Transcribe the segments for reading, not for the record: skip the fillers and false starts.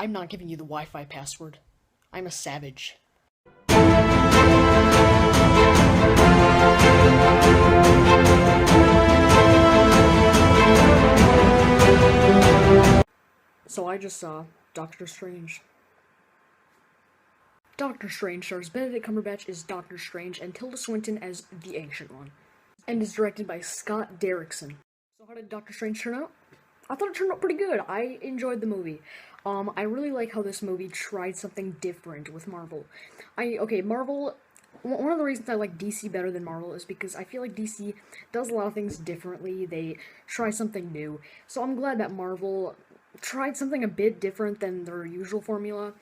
I'm not giving you the Wi-Fi password. I'm a savage. So I just saw Doctor Strange. Doctor Strange stars Benedict Cumberbatch as Doctor Strange and Tilda Swinton as the Ancient One, and is directed by Scott Derrickson. So how did Doctor Strange turn out? I thought it turned out pretty good. I enjoyed the movie. I really like how this movie tried something different with Marvel. Marvel. One of the reasons I like DC better than Marvel is because I feel like DC does a lot of things differently. They try something new. So I'm glad that Marvel tried something a bit different than their usual formula.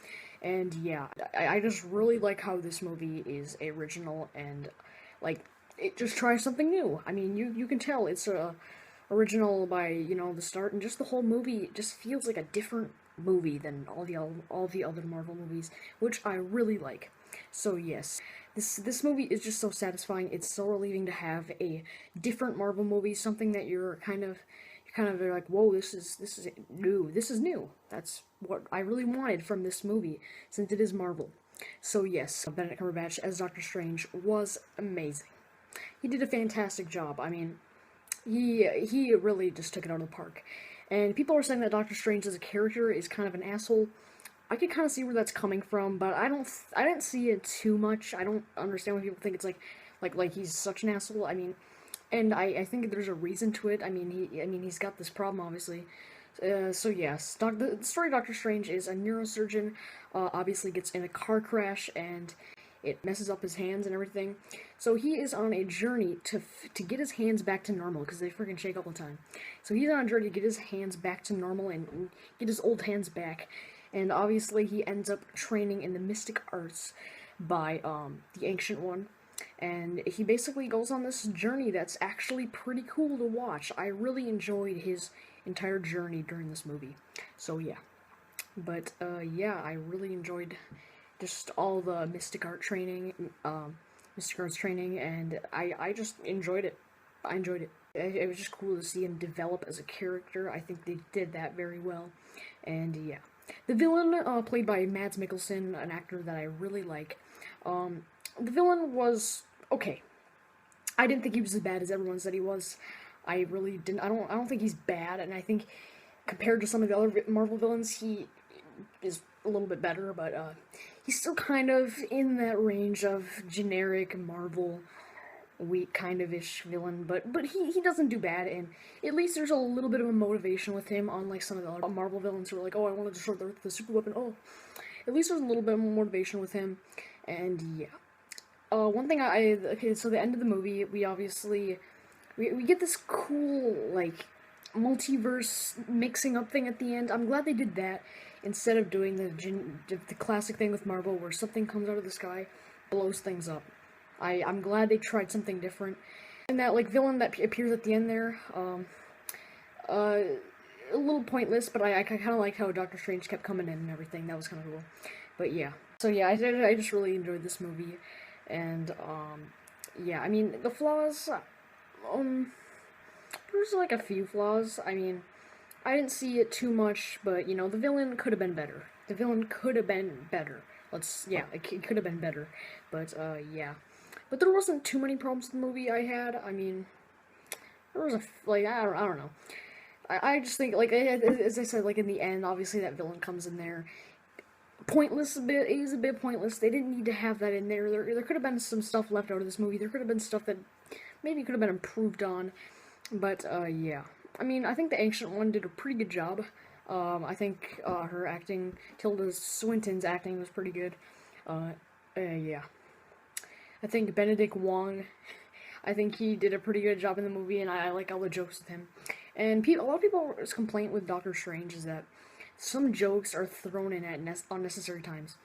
And yeah, I just really like how this movie is original and, like, it just tries something new. I mean, you can tell it's original by, the start, and just the whole movie just feels like a different movie than all the other Marvel movies, which I really like. So yes, this movie is just so satisfying. It's so relieving to have a different Marvel movie, something that you're kind of like, whoa, this is new. This is new. That's what I really wanted from this movie, since it is Marvel. So yes, Benedict Cumberbatch as Doctor Strange was amazing. He did a fantastic job. I mean, he really just took it out of the park. And people are saying that Doctor Strange as a character is kind of an asshole. I could kind of see where that's coming from, but I didn't see it too much. I don't understand why people think it's like he's such an asshole. I mean, and I think there's a reason to it. I mean, he's got this problem, obviously. So yes, the story of Doctor Strange is a neurosurgeon, obviously gets in a car crash and it messes up his hands and everything. So he is on a journey to get his hands back to normal, because they freaking shake all the time. So he's on a journey to get his hands back to normal and get his old hands back. And obviously he ends up training in the mystic arts by the Ancient One. And he basically goes on this journey that's actually pretty cool to watch. I really enjoyed his entire journey during this movie. So yeah. But yeah, I really enjoyed just all the Mystic Arts training, and I just enjoyed it. I enjoyed it. It was just cool to see him develop as a character. I think they did that very well. And yeah. The villain, played by Mads Mikkelsen, an actor that I really like, the villain was okay. I didn't think he was as bad as everyone said he was. I really didn't. I don't think he's bad, and I think compared to some of the other Marvel villains, he is a little bit better, but he's still kind of in that range of generic Marvel weak kind of ish villain, but he doesn't do bad, and at least there's a little bit of a motivation with him, unlike some of the other Marvel villains who are like, oh, I want to destroy the Earth with a super weapon. Oh, at least there's a little bit more motivation with him, and yeah. One thing okay, so the end of the movie, we obviously we get this cool, like, multiverse mixing up thing at the end. I'm glad they did that instead of doing the classic thing with Marvel where something comes out of the sky, blows things up. I'm glad they tried something different. And that, like, villain that appears at the end there, a little pointless, but I kind of liked how Doctor Strange kept coming in and everything. That was kind of cool. But yeah. So yeah, I just really enjoyed this movie. And, yeah, I mean, the flaws, there's like a few flaws. I mean, I didn't see it too much, but, the villain could have been better. The villain could have been better. It could have been better. But, yeah. But there wasn't too many problems with the movie I had. I mean, there was I don't know. I just think, like, as I said, like, in the end, obviously that villain comes in there. Pointless a bit. It is a bit pointless. They didn't need to have that in there. There could have been some stuff left out of this movie. There could have been stuff that maybe could have been improved on. But, yeah. I mean, I think the Ancient One did a pretty good job. I think, her acting, Tilda Swinton's acting was pretty good. Yeah. I think Benedict Wong, I think he did a pretty good job in the movie, and I like all the jokes with him. And a lot of people's complaint with Doctor Strange is that some jokes are thrown in at unnecessary times.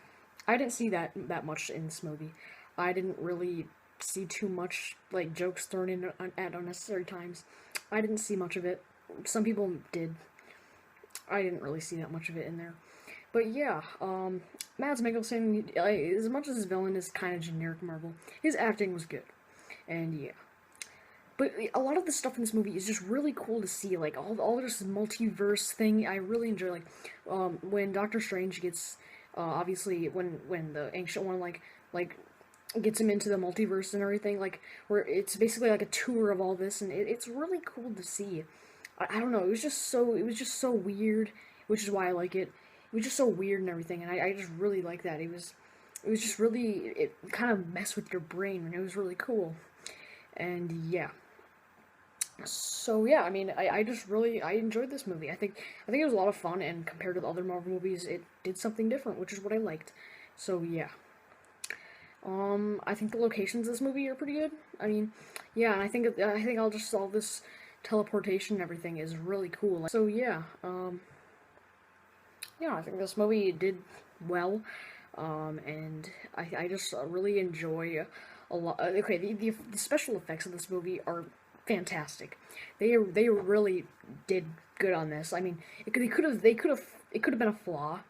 I didn't see that much in this movie. I didn't really see too much, like, jokes thrown in at unnecessary times. I didn't see much of it. Some people did. I didn't really see that much of it in there. But yeah, Mads Mikkelsen, as much as his villain is kind of generic Marvel, his acting was good. And yeah. But a lot of the stuff in this movie is just really cool to see, like all this multiverse thing. I really enjoy, like when Doctor Strange gets obviously when the Ancient One like gets him into the multiverse and everything, like where it's basically like a tour of all this, and it's really cool to see. I don't know, it was just so weird, which is why I like it. It was just so weird and everything, and I just really like that. It was just really, it kind of messed with your brain, and it was really cool. And yeah. So yeah, I mean, I just really I enjoyed this movie. I think it was a lot of fun, and compared to the other Marvel movies, it did something different, which is what I liked. So yeah. I think the locations of this movie are pretty good. I mean, yeah, and I think I'll just all this teleportation and everything is really cool. So yeah, yeah, I think this movie did well, and I just really enjoy a lot. Okay, the special effects of this movie are fantastic. They really did good on this. I mean, they could have it could have been a flaw,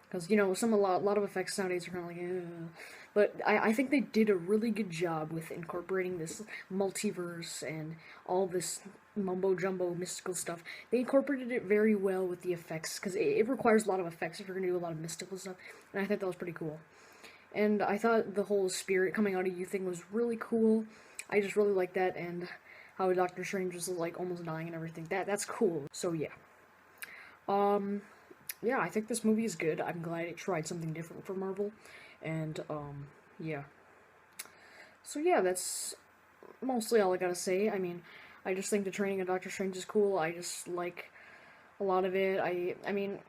because you know a lot of effects nowadays are kind of like, but I think they did a really good job with incorporating this multiverse and all this mumbo jumbo mystical stuff. They incorporated it very well with the effects, because it requires a lot of effects if you're gonna do a lot of mystical stuff, and I thought that was pretty cool. And I thought the whole spirit coming out of you thing was really cool. I just really like that, and how Doctor Strange was like almost dying and everything. That's cool. So yeah. Yeah, I think this movie is good. I'm glad it tried something different for Marvel. And yeah. So yeah, that's mostly all I gotta say. I mean, I just think the training of Doctor Strange is cool. I just like a lot of it. I mean,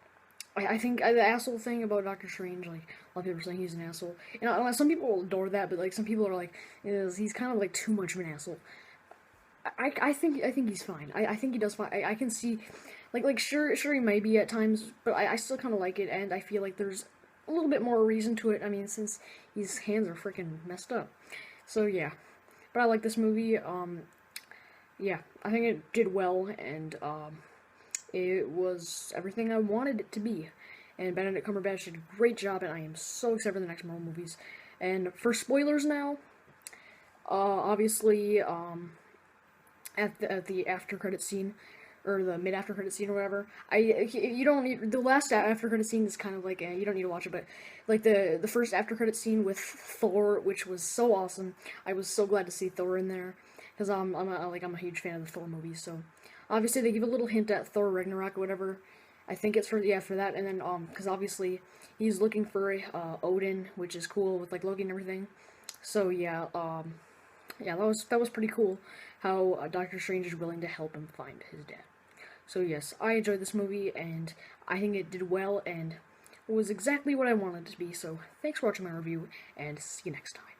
I think the asshole thing about Doctor Strange, like, a lot of people are saying he's an asshole. And some people adore that, but, like, some people are like, he's kind of, like, too much of an asshole. I think he's fine. I think he does fine. I can see, sure he might be at times, but I still kind of like it, and I feel like there's a little bit more reason to it. I mean, since his hands are freaking messed up. So, yeah. But I like this movie. Yeah, I think it did well, and, it was everything I wanted it to be. And Benedict Cumberbatch did a great job, and I am so excited for the next Marvel movies. And for spoilers now, obviously, at the after credit scene, or the mid after credit scene or whatever, you don't need, the last after credit scene is kind of like, you don't need to watch it, but like the first after credit scene with Thor, which was so awesome. I was so glad to see Thor in there, because I'm a huge fan of the Thor movies. So obviously they give a little hint at Thor Ragnarok or whatever. I think it's for that, and then because obviously he's looking for Odin, which is cool with like Loki and everything. So yeah, yeah, that was pretty cool how Doctor Strange is willing to help him find his dad. So yes, I enjoyed this movie, and I think it did well, and was exactly what I wanted it to be. So thanks for watching my review, and see you next time.